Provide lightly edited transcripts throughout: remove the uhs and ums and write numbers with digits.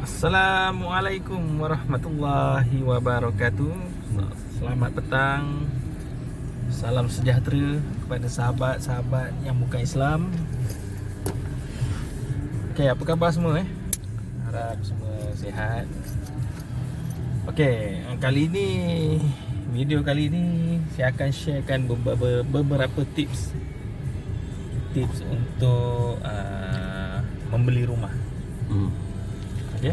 Assalamualaikum warahmatullahi wabarakatuh. Selamat petang. Salam sejahtera kepada sahabat-sahabat yang bukan Islam. Okey, apa khabar semua Harap semua sihat. Okey, video kali ini saya akan sharekan beberapa tips untuk membeli rumah. Okay.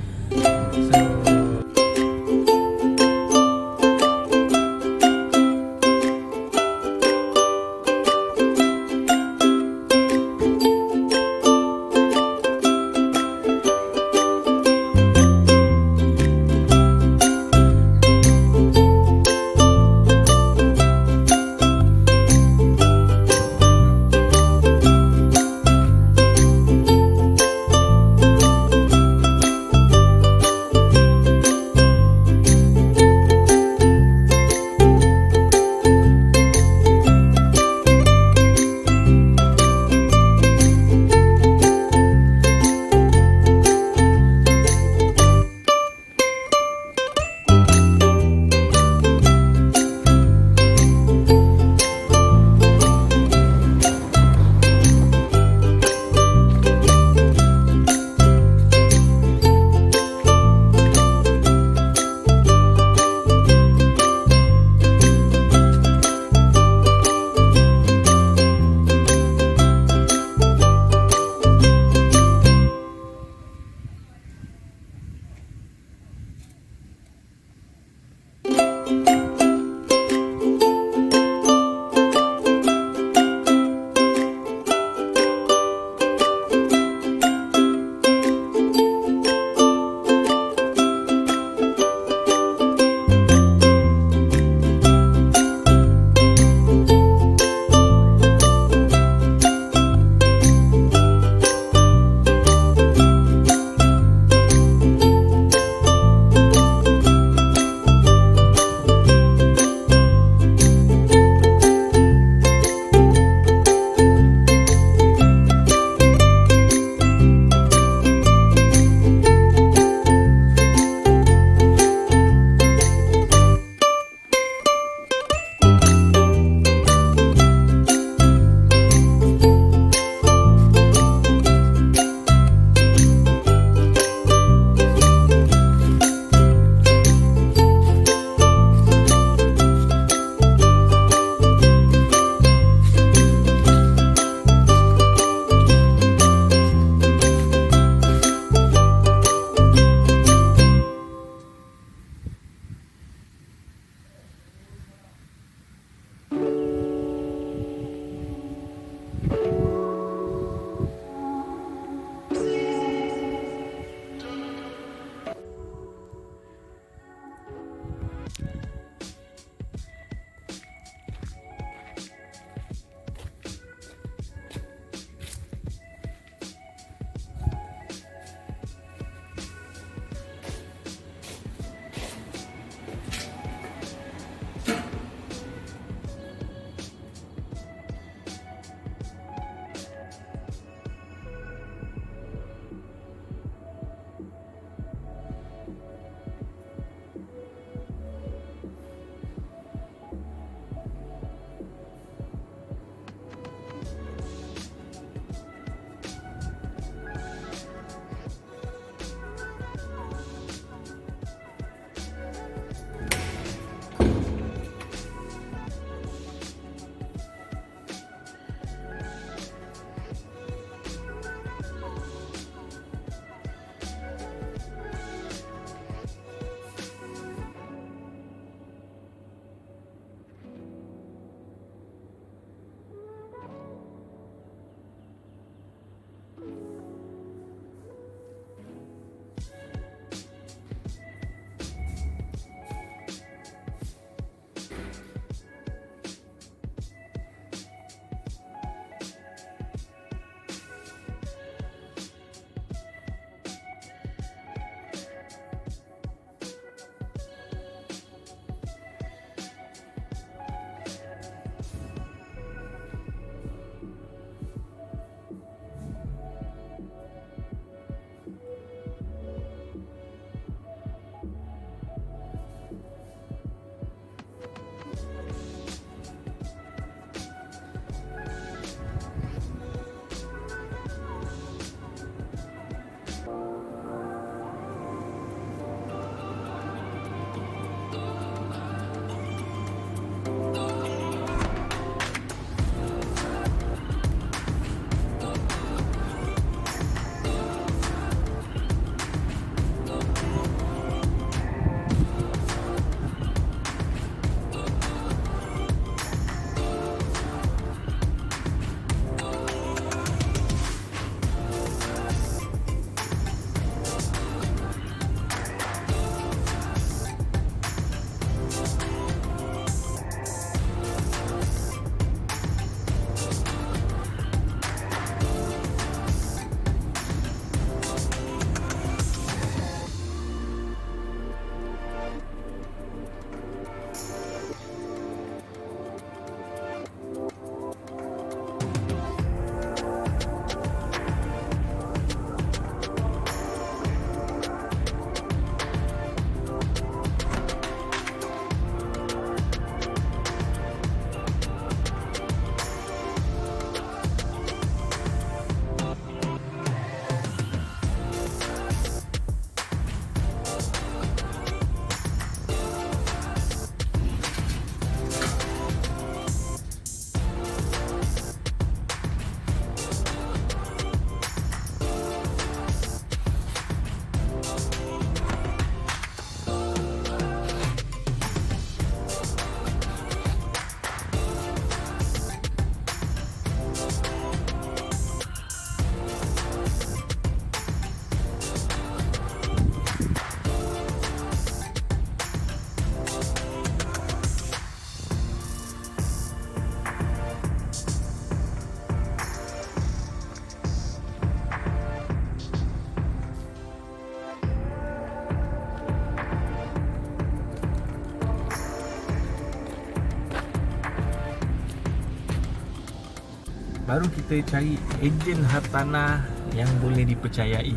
baru kita cari ejen hartanah yang boleh dipercayai.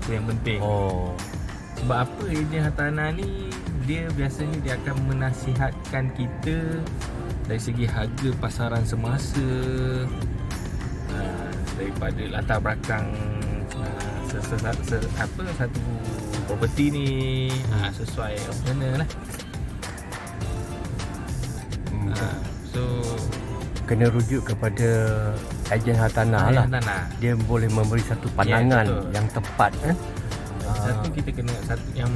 Tu yang penting. Sebab apa ejen hartanah ni, dia biasanya dia akan menasihatkan kita dari segi harga pasaran semasa, daripada latar belakang satu properti ni, sesuai macam mana lah. So kena rujuk kepada ejen hartanah lah. Dia boleh memberi satu pandangan yang tepat. Satu kita kena yang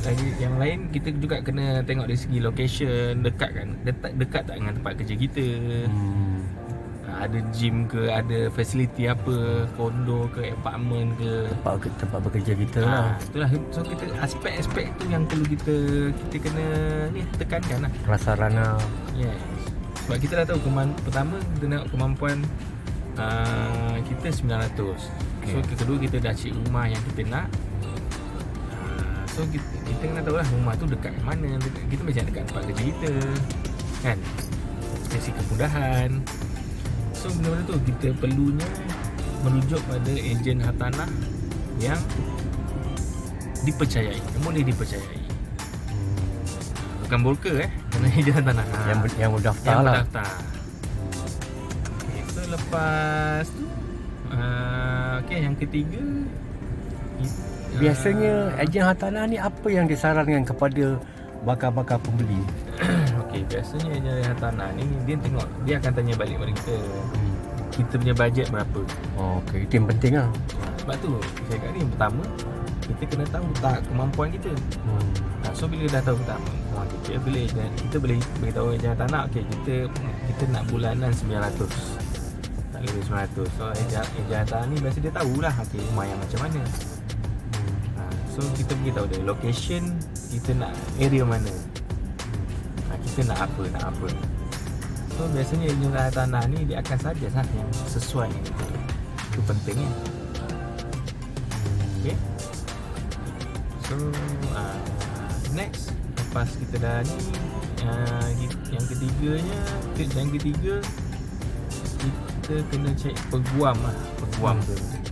lagi yang lain kita juga kena tengok dari segi location, dekat tak dengan tempat kerja kita. Ada gym ke, ada fasiliti apa, kondo ke, apartment ke, tempat bekerja kita lah. Itulah. So kita aspek-aspek tu yang perlu kita kena ni tekankan lah. Prasarana. Yes. Sebab kita dah tahu pertama kita nak kemampuan kita 900. So kedua kita dah cari rumah yang kita nak. So kita kena tahu lah rumah tu dekat mana. Kita macam dekat tempat kerja kita, kan? Dari segi kemudahan. So benda-benda tu kita perlunya merujuk pada ejen hartanah yang dipercayai, yang boleh dipercayai. Bukan broker kena ejen hartanah yang berdaftar lah. Okay, so lepas tu yang ketiga, biasanya ejen hartanah ni apa yang disarankan kepada bakal-bakal pembeli? Okey, biasanya ejen hartanah ni dia akan tanya balik pada kita punya bajet berapa. Okey, itu yang penting lah. Sebab tu saya kata yang pertama kita kena tahu tak kemampuan kita. So bila dah tahu kemampuan kita, kita boleh beritahu ejen hartanah, okey kita nak bulanan 900. Tak lebih 900. So ejen hartanah ni biasa dia tahulah okey rumah yang macam mana. So kita beritahu dia location, kita nak area mana, kita nak apa. So biasanya ejen hartanah ni dia akan suggest lah yang sesuai yang kita. Itu pentingnya. Okay. So next, lepas kita dah ni, yang ketiga kita kena cek peguam lah.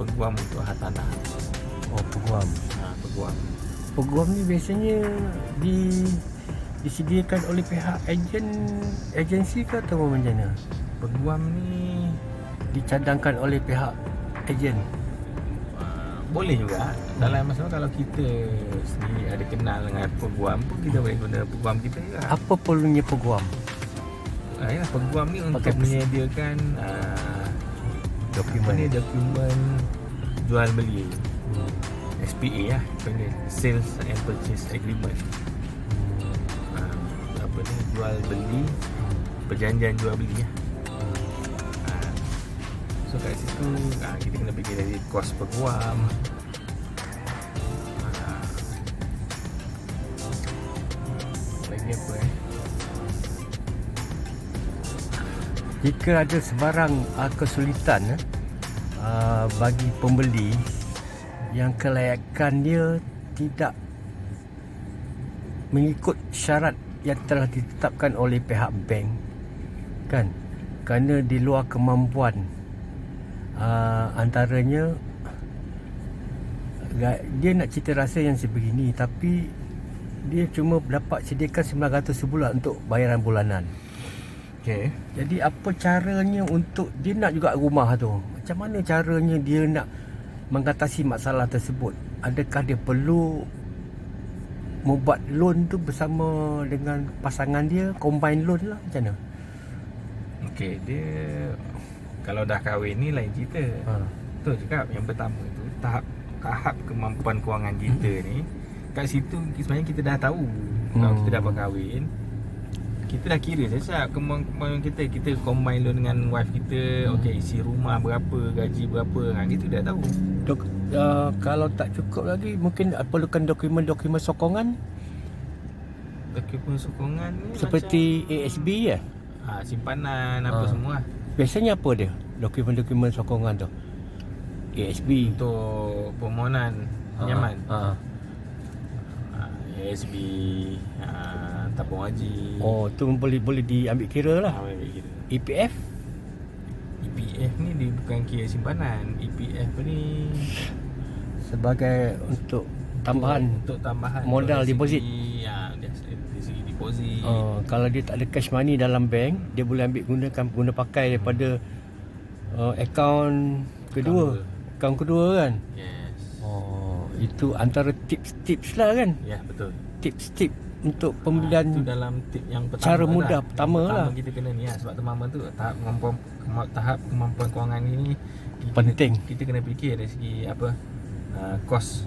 Peguam untuk hartanah. Peguam. Peguam ni biasanya disediakan oleh pihak agensi ke atau macam mana? Peguam ni dicadangkan oleh pihak ejen. Boleh juga. Tak lain masalah kalau kita sendiri ada kenal dengan peguam pun, kita boleh guna peguam kita juga. Apa perlunya peguam? Peguam ni untuk menyediakan dokumen jual beli. SPA lah, Sales and Purchase Agreement. Jual beli, perjanjian jual beli lah. So kat situ kita kena fikir dari kos peguam. Lagi apa Jika ada sebarang kesulitan bagi pembeli yang kelayakan dia tidak mengikut syarat yang telah ditetapkan oleh pihak bank, kan, kerana di luar kemampuan, antaranya dia nak cita rasa yang sebegini tapi dia cuma dapat sediakan 900 sebulan untuk bayaran bulanan. Okay. Jadi apa caranya untuk dia nak juga rumah tu? Macam mana caranya dia nak mengatasi masalah tersebut? Adakah dia perlu membuat loan tu bersama dengan pasangan dia, combine loan lah, macam mana? Okey, dia kalau dah kahwin ni lain cerita. Betul cakap, yang pertama tu tahap kemampuan kewangan kita ni, kat situ sebenarnya kita dah tahu. Kalau kita dah berkahwin, kita dah kira saja kemampuan kita combine loan dengan wife kita. Okey, isi rumah berapa, gaji berapa, kita dah tahu. Kalau tak cukup lagi, mungkin perlukan dokumen-dokumen sokongan. Dokumen sokongan ni seperti macam ASB ya? Simpanan apa semua. Biasanya apa dia? Dokumen-dokumen sokongan tu? ASB untuk permohonan pinjaman. ASB, tabung haji. Tu boleh diambil kira lah. Ambil kira. EPF? EPF ni dia bukan kira simpanan. EPF ni sebagai untuk tambahan untuk tambahan modal dari deposit. segi, ya, dari segi deposit. Kalau dia tak ada cash money dalam bank, dia boleh ambil guna pakai daripada akaun kedua. Akaun kedua kan. Yes. Itu antara tips-tips lah kan. Ya, betul. Tips-tips untuk Itu pembelian dalam tip yang pertama. cara mudah lah. pertama lah. Kita kena ni lah. Sebab pertama tu tahap kemampuan kewangan ni Penting. Kita kena fikir dari segi apa, kos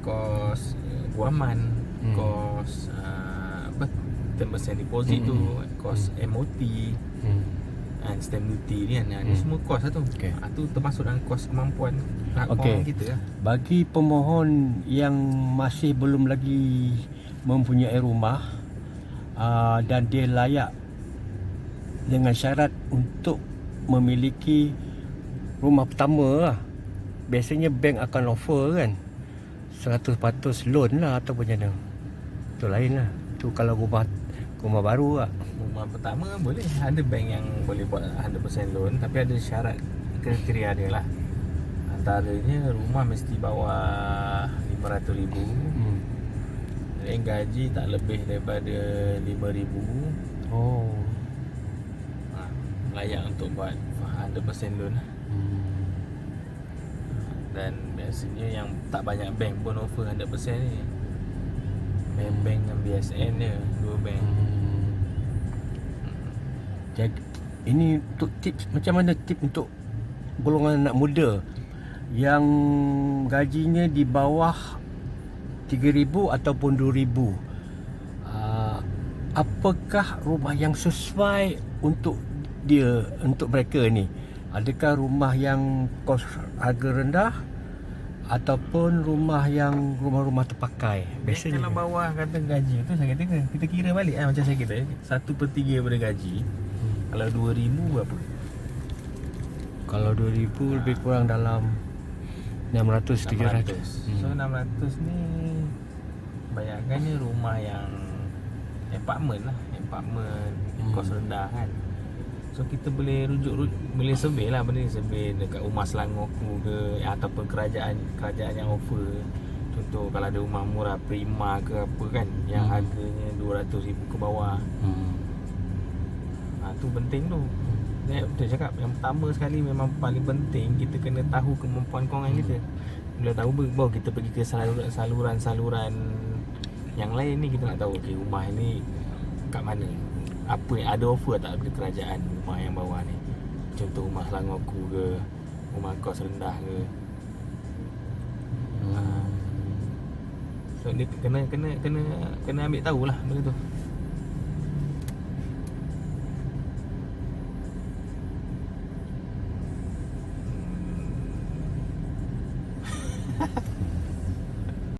kos guaman, kos apa, 10% deposit tu, kos MOT, and stamp duty ni kan. Ni semua kos lah tu. Okay. Tu termasuk dalam kos kemampuan tahap kewangan kita lah. Bagi pemohon yang masih belum lagi mempunyai rumah dan dia layak dengan syarat untuk memiliki rumah pertama lah, biasanya bank akan offer kan 100% loan lah ataupun macam mana. Itu lain lah. Itu kalau rumah baru lah. Rumah pertama boleh, ada bank yang boleh buat 100% loan, tapi ada syarat kriteria dia lah. Antaranya rumah mesti bawah 500,000, dan gaji tak lebih daripada 5,000. Layak untuk buat 100% loan lah. Dan biasanya yang tak banyak bank pun offer 100% ni. Bank-bank yang BSN dia, dua bank. Jadi ini untuk tips, macam mana tips untuk golongan anak muda yang gajinya di bawah 3,000 ataupun 2,000. Apakah rumah yang sesuai untuk dia, untuk mereka ni? Adakah rumah yang kos harga rendah ataupun rumah yang rumah-rumah terpakai? Biasanya Kalau bawah kata gaji tu, saya kata kita kira balik lah, macam saya kata 1/3 daripada gaji. Kalau 2,000 berapa? Kalau 2,000 lebih kurang dalam 600-700. So 600 ni bayangkannya rumah yang apartment lah, apartment kos rendah kan. So kita boleh boleh survey lah benda ni, survey dekat rumah Selangorku ke, ataupun kerajaan yang offer. Contoh kalau ada rumah murah Prima ke apa kan, yang harganya 200,000 ke bawah. Tu penting tu. Betul cakap, yang pertama sekali memang paling penting kita kena tahu kemampuan kewangan kita. Bila tahu baru kita pergi ke saluran-saluran yang lain ni, kita nak tahu okay, rumah ni kat mana, apa yang ada offer tak daripada kerajaan rumah yang bawah ni. Contoh rumah Selangorku ke, rumah kos rendah ke. So dia kena ambil tahulah benda tu.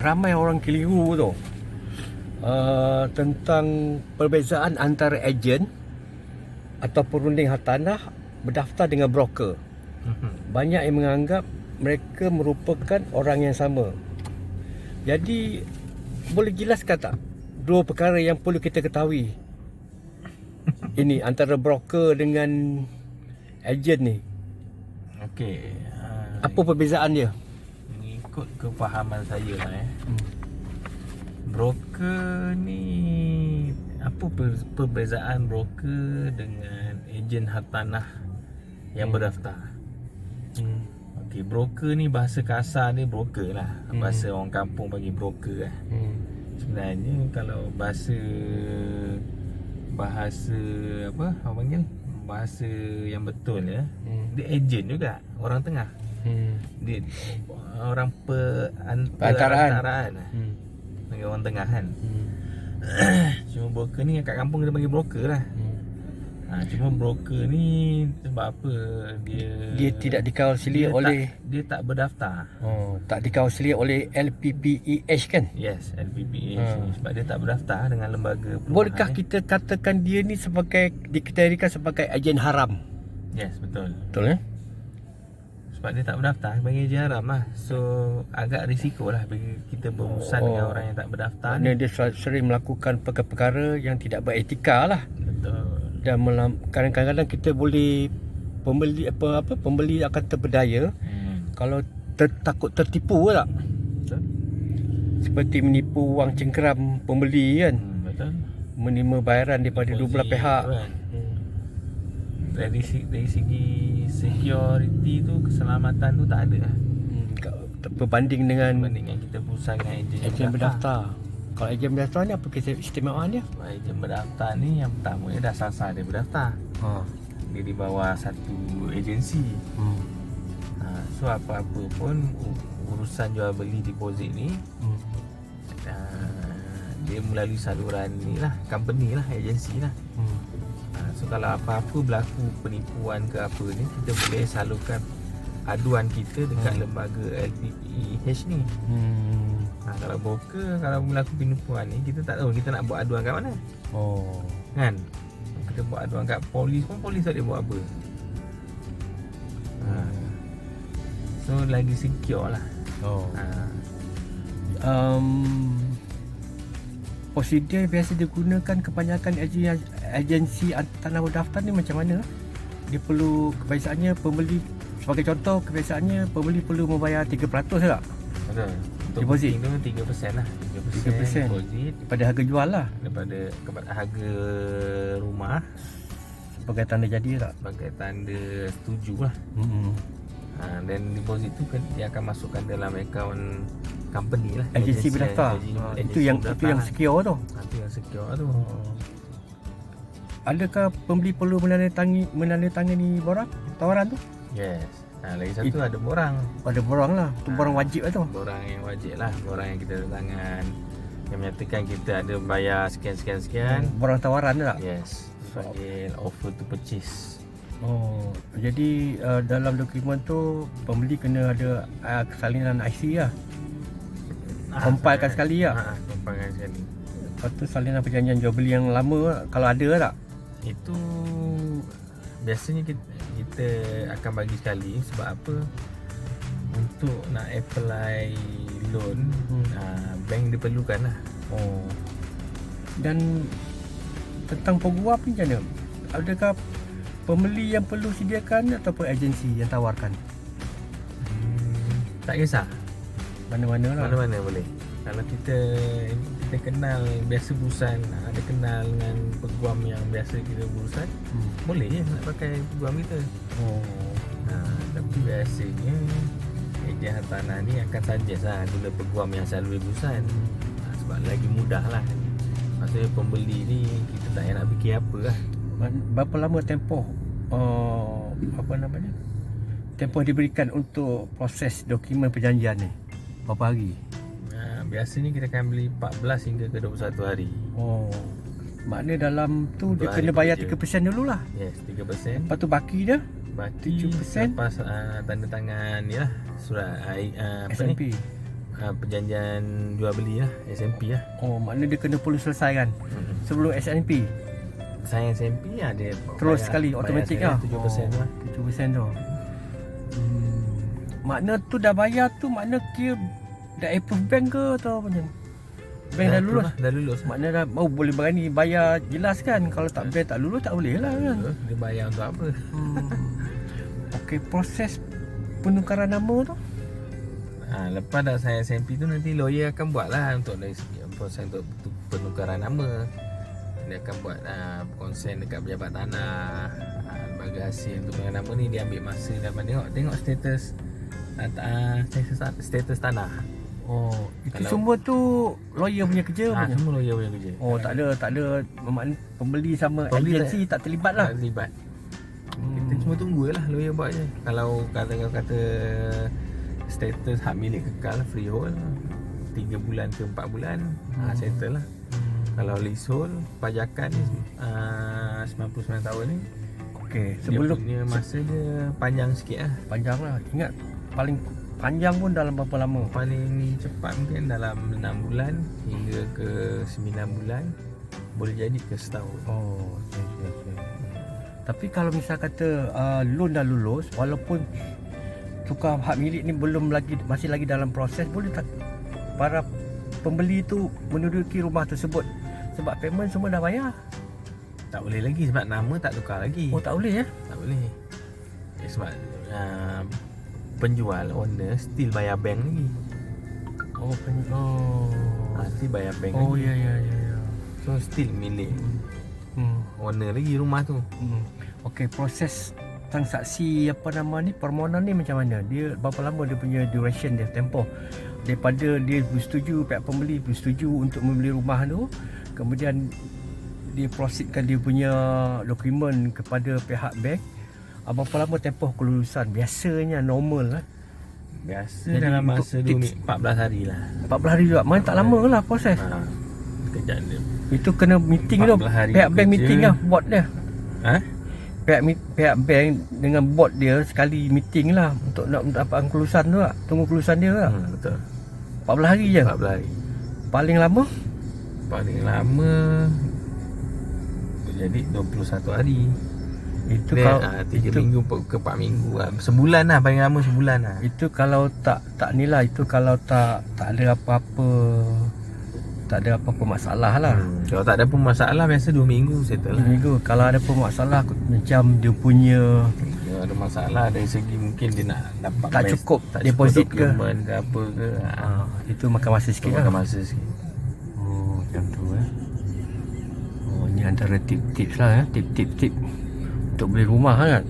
Ramai orang keliru tu tentang perbezaan antara ejen atau perunding hartanah berdaftar dengan broker. Banyak yang menganggap mereka merupakan orang yang sama. Jadi boleh jelaskan tak dua perkara yang perlu kita ketahui ini antara broker dengan ejen ni? Okey. Apa perbezaan dia? Mengikut kefahaman saya lah broker ni, apa perbezaan broker dengan ejen hartanah yang berdaftar? Okey, broker ni bahasa kasar dia broker lah. Bahasa orang kampung bagi broker lah. Sebenarnya kalau bahasa apa orang panggil, bahasa yang betul ya, dia ejen juga, orang tengah. Dia orang perantaraan lah. Bagi orang tengah kan. Cuma broker ni kat kampung kita panggil broker lah. Cuma broker ni sebab apa dia tidak dikawal selia oleh dia tak berdaftar. Tak dikawal selia oleh LPPEH kan? Yes, LPPEH ni sebab dia tak berdaftar dengan lembaga perumahan. Bolehkah kita katakan dia ni sebagai dikategorikan sebagai ejen haram? Yes, betul. Betul Sebab dia tak berdaftar bagi ejen haram lah. So agak risiko lah bagi kita berurusan dengan orang yang tak berdaftar ni. Dia sering melakukan perkara-perkara yang tidak beretika lah. Betul. Dan kadang-kadang kita boleh pembeli akan terpedaya kalau takut tertipu tak? Betul. Seperti menipu wang cengkeram pembeli kan. Betul. Menerima bayaran daripada dua belah Deposit pihak. kan. Dari segi security tu, keselamatan tu tak ada lah. Berbanding dengan Bandingkan kita berusaha dengan ejen ejen berdaftar. Kalau ejen berdaftar ni apa keistimewaan dia? Ejen berdaftar ni yang pertama dia dah sasar dia berdaftar. Dia di bawah satu agensi. So apa-apa pun urusan jual beli deposit ni dia melalui saluran ni lah, company lah, agensi lah. So kalau apa-apa berlaku penipuan ke apa ni, kita boleh salurkan aduan kita dekat lembaga LPEH ni. Kalau broker, kalau berlaku penipuan ni, kita tak tahu kita nak buat aduan kat mana. Kan? Kita buat aduan kat polis pun, polis tak boleh buat apa. So lagi secure lah. Prosedur biasa digunakan kebanyakan agensi tanah berdaftar ni macam mana? Dia perlu, kebiasaannya pembeli, sebagai contoh, kebiasaannya pembeli perlu membayar 3% tak? Betul. Untuk Deposit tu 3% lah. 3% deposit daripada harga jual lah, daripada harga rumah sebagai tanda jadi tak? sebagai tanda setuju lah. Dan deposit tu dia akan masukkan dalam akaun company lah, Agensi berdaftar. Itu yang secure tu. Itu yang secure tu. Adakah pembeli perlu menandatangani borang tawaran tu? Yes. Lagi satu ada borang. Ada borang lah. Tu borang wajib lah tu. Borang yang wajib lah. Borang yang kita tangan yang menyatakan kita ada bayar sekian. Borang tawaran tu tak? Yes. Panggil offer to purchase. Jadi dalam dokumen tu pembeli kena ada salinan IC lah. Compile sekali lah. Compile sekali. Lepas tu salinan perjanjian jual beli yang lama kalau ada tak? Itu biasanya kita akan bagi sekali. Sebab apa? Untuk nak apply loan, bank dia perlukan lah. Dan tentang peguam ni macam mana? Adakah pembeli yang perlu sediakan ataupun agensi yang tawarkan? Tak kisah. Mana-mana lah. Mana-mana boleh. Kalau kita kenal biasa berusan, ada kenal dengan peguam yang biasa kita berusan, boleh je nak pakai peguam kita. Tapi biasanya ejen hartanah ni akan suggest lah guna peguam yang selalu berusan. Sebab lagi mudah lah. Maksudnya pembeli ni kita tak payah nak fikir apa lah. Berapa lama tempoh tempoh diberikan untuk proses dokumen perjanjian ni? Berapa hari? Biasanya kita akan beli 14 hingga ke 21 hari. Maknanya dalam tu dia kena bayar 3% dululah. Yes, 3%. Lepas tu baki dia Baki 7% lepas tanda tangan ni lah, surat SMP. Perjanjian jual beli lah, SMP lah. Maknanya dia kena perlu selesaikan sebelum SNP. Saya SMP ada Terus sekali automatik lah. 7% lah. 7% tu. Makna tu dah bayar tu, makna kira dah approve bank ke atau macam? Bank dah lulus. Dah lulus. Makna dah boleh berani bayar jelas kan. Kalau tak bank tak lulus tak boleh lah kan. Dia bayar untuk apa? Okey, proses penukaran nama tu. Lepas dah saya SMP tu nanti lawyer akan buat lah untuk proses untuk penukaran nama. Dia akan buat konsen dekat pejabat tanah. Bagi hasil untuk penukaran nama ni dia ambil masa dalam tengok status status tanah. Itu semua tu lawyer punya kerja punya. Semua lawyer punya kerja. Tak ada pembeli sama agensi tak terlibat lah. Tak terlibat. Kita cuma tunggu lah lawyer buat je. Kalau kata status hak milik kekal freehold 3 bulan ke 4 bulan settle lah. Kalau leasehold pajakan ni 99 tahun ni, sebelum dia punya masa dia panjang sikit lah. Panjang lah. Ingat paling panjang pun dalam berapa lama? Paling cepat mungkin dalam 6 bulan hingga ke 9 bulan. Boleh jadi ke setahun. Okay. Tapi kalau misal kata loan dah lulus, walaupun tukar hak milik ni masih lagi dalam proses, boleh tak para pembeli tu menduduki rumah tersebut sebab payment semua dah bayar? Tak boleh lagi sebab nama tak tukar lagi. Tak boleh ya? Tak boleh. Sebab penjual owner still bayar bank lagi. Still bayar bank lagi. Ya. So still milik owner lagi rumah tu. Okey, proses transaksi permohonan ni macam mana? Dia berapa lama dia punya duration dia, tempoh daripada dia bersetuju, pihak pembeli bersetuju untuk membeli rumah tu, kemudian dia proceedkan dia punya dokumen kepada pihak bank. Berapa lama tempoh kelulusan? Biasanya normal lah. Biasa Jadi dalam untuk masa tips- 14 hari lah. 14 hari juga. Mana tak lama lah proses. Kejap dia. Itu kena meeting tu. 14 hari Pihak bank kerja. meeting lah board dia. Pihak bank dengan board dia sekali meeting lah untuk nak dapat kelulusan tu lah. Tunggu kelulusan dia lah. Betul. 14 hari je. 14 hari. Paling lama Paling lama jadi 21 hari. itu Then, kalau 3 itu, minggu ke 4 minggu lah. Sebulan lah, paling lama sebulan lah. itu kalau tak ni lah, itu kalau tak ada apa-apa, tak ada apa-apa masalah lah. Kalau tak ada pun masalah, biasa 2 minggu settle lah. Minggu. Kalau ada apa masalah macam dia punya Kalau ada masalah dari segi mungkin dia nak dapat tak cukup deposit ke, dokumen ke apa ke, itu makan masa sikit lah. makan masa sikit. Macam tu ni antara tip-tips lah, tip-tip untuk beli rumah kan.